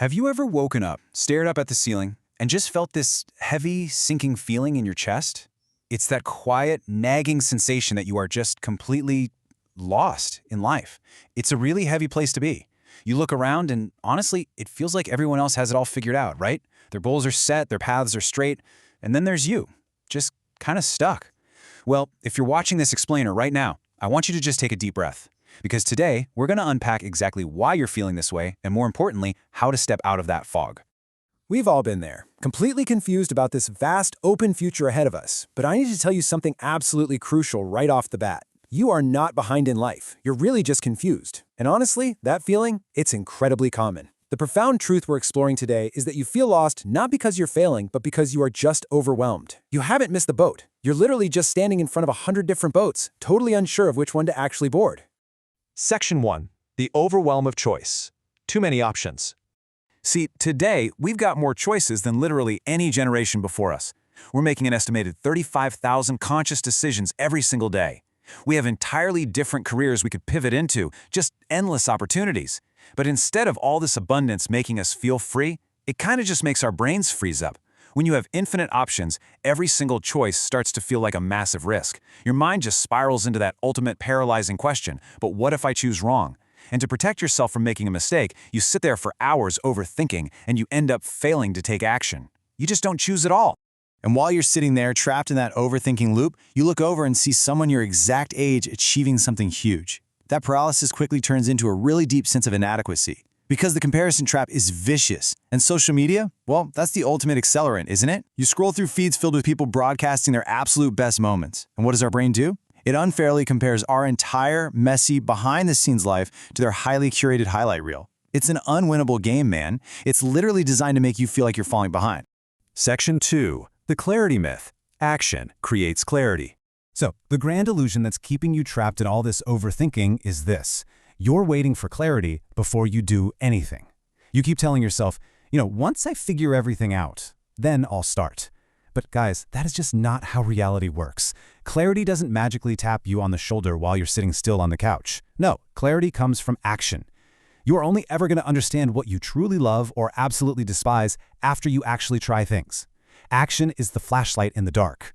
Have you ever woken up, stared up at the ceiling, and just felt this heavy, sinking feeling in your chest? It's that quiet, nagging sensation that you are just completely lost in life. It's a really heavy place to be. You look around and honestly, it feels like everyone else has it all figured out, right? Their goals are set, their paths are straight, and then there's you, just kind of stuck. Well, if you're watching this explainer right now, I want you to just take a deep breath. Because today, we're going to unpack exactly why you're feeling this way, and more importantly, how to step out of that fog. We've all been there, completely confused about this vast, open future ahead of us. But I need to tell you something absolutely crucial right off the bat. You are not behind in life. You're really just confused. And honestly, that feeling, it's incredibly common. The profound truth we're exploring today is that you feel lost not because you're failing, but because you are just overwhelmed. You haven't missed the boat. You're literally just standing in front of 100 different boats, totally unsure of which one to actually board. Section 1. The overwhelm of choice. Too many options. See, today, we've got more choices than literally any generation before us. We're making an estimated 35,000 conscious decisions every single day. We have entirely different careers we could pivot into, just endless opportunities. But instead of all this abundance making us feel free, it kind of just makes our brains freeze up. When you have infinite options, every single choice starts to feel like a massive risk. Your mind just spirals into that ultimate paralyzing question, but what if I choose wrong? And to protect yourself from making a mistake, you sit there for hours overthinking and you end up failing to take action. You just don't choose at all. And while you're sitting there trapped in that overthinking loop, you look over and see someone your exact age achieving something huge. That paralysis quickly turns into a really deep sense of inadequacy. Because the comparison trap is vicious. And social media, well, that's the ultimate accelerant, isn't it? You scroll through feeds filled with people broadcasting their absolute best moments. And what does our brain do? It unfairly compares our entire, messy, behind-the-scenes life to their highly curated highlight reel. It's an unwinnable game, man. It's literally designed to make you feel like you're falling behind. Section 2. The clarity myth. Action creates clarity. So, the grand illusion that's keeping you trapped in all this overthinking is this. You're waiting for clarity before you do anything. You keep telling yourself, once I figure everything out, then I'll start. But guys, that is just not how reality works. Clarity doesn't magically tap you on the shoulder while you're sitting still on the couch. No, clarity comes from action. You are only ever going to understand what you truly love or absolutely despise after you actually try things. Action is the flashlight in the dark.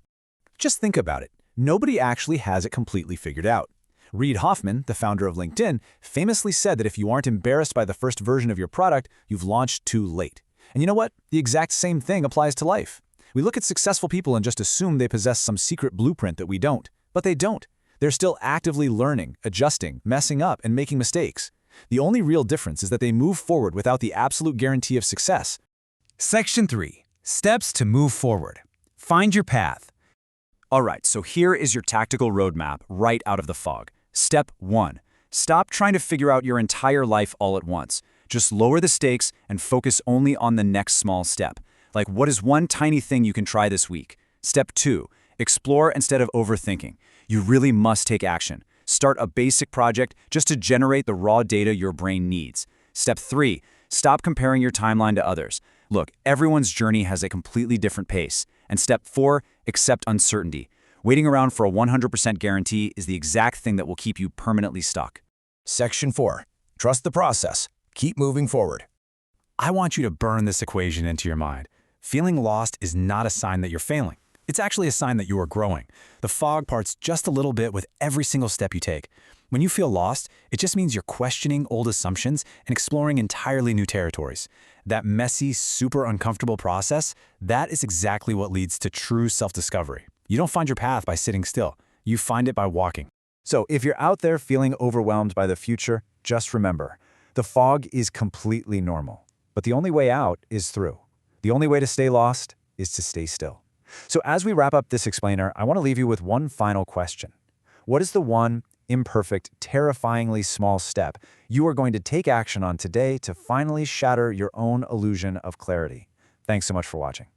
Just think about it. Nobody actually has it completely figured out. Reid Hoffman, the founder of LinkedIn, famously said that if you aren't embarrassed by the first version of your product, you've launched too late. And you know what? The exact same thing applies to life. We look at successful people and just assume they possess some secret blueprint that we don't. But they don't. They're still actively learning, adjusting, messing up, and making mistakes. The only real difference is that they move forward without the absolute guarantee of success. Section 3. Steps to move forward. Find your path. All right, so here is your tactical roadmap right out of the fog. Step 1. Stop trying to figure out your entire life all at once. Just lower the stakes and focus only on the next small step. Like, what is one tiny thing you can try this week? Step 2. Explore instead of overthinking. You really must take action. Start a basic project just to generate the raw data your brain needs. Step 3. Stop comparing your timeline to others. Look, everyone's journey has a completely different pace. And step 4. Accept uncertainty. Waiting around for a 100% guarantee is the exact thing that will keep you permanently stuck. Section 4. Trust the process. Keep moving forward. I want you to burn this equation into your mind. Feeling lost is not a sign that you're failing. It's actually a sign that you are growing. The fog parts just a little bit with every single step you take. When you feel lost, it just means you're questioning old assumptions and exploring entirely new territories. That messy, super uncomfortable process, that is exactly what leads to true self-discovery. You don't find your path by sitting still. You find it by walking. So if you're out there feeling overwhelmed by the future, just remember, the fog is completely normal. But the only way out is through. The only way to stay lost is to stay still. So as we wrap up this explainer, I want to leave you with one final question. What is the one imperfect, terrifyingly small step you are going to take action on today to finally shatter your own illusion of clarity? Thanks so much for watching.